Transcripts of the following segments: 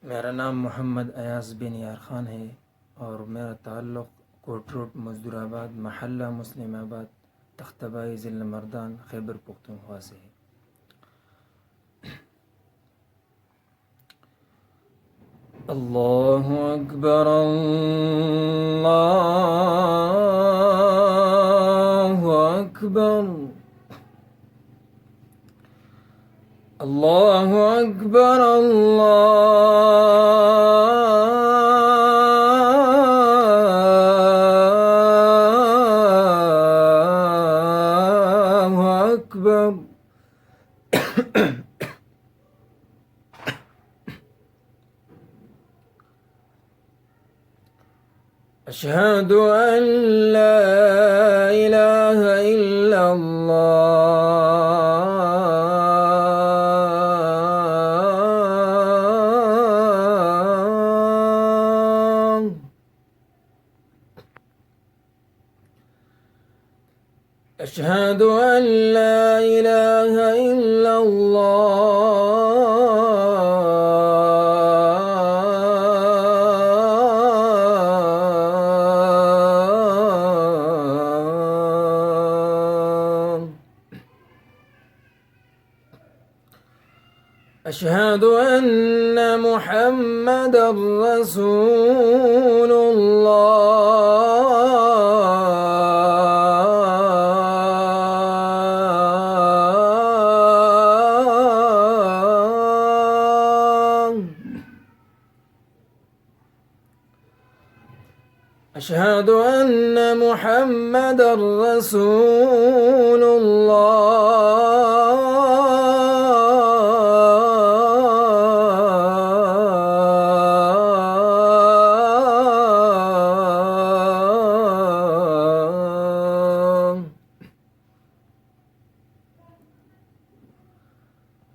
मेरा नाम मोहम्मद अयाज बिन यार ख़ान है और मेरा ताल्लुक़ कोटरोड मजदूराबाद महल्ला मुस्लिमाबाद तख्ताबाई ज़िला मर्दान खैबर पुख्तूनख्वा से है। अल्लाहु अकबर अल्लाहु अकबर अल्लाहु अकबर अल्लाहु अकबर। अशहदु अन ला इलाहा इल्लल्लाह। अशहदु अन ला इलाहा इल्लल्लाह। أشهد أن محمدا رسول الله. أشهد أن محمدا رسول الله.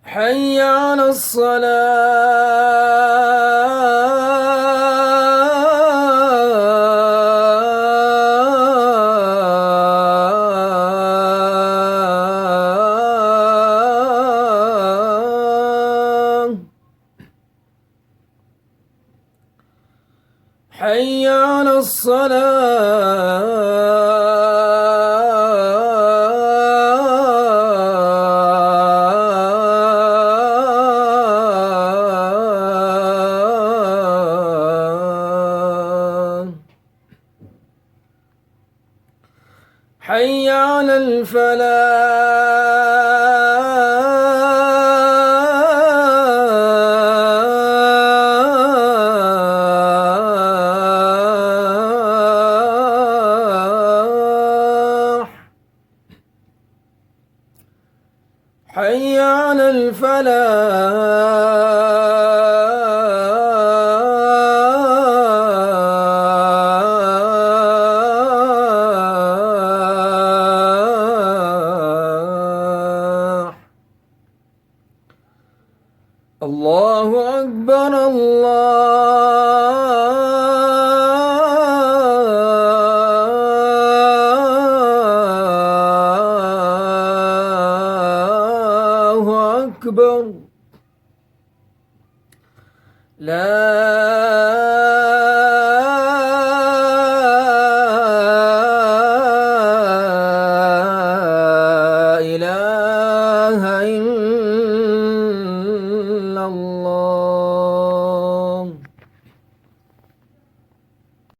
حي على الصلاة. حي على الصلاة. حي على الفلاح. حي على الفلاح. الله أكبر الله أكبر. لا إله إلا الله.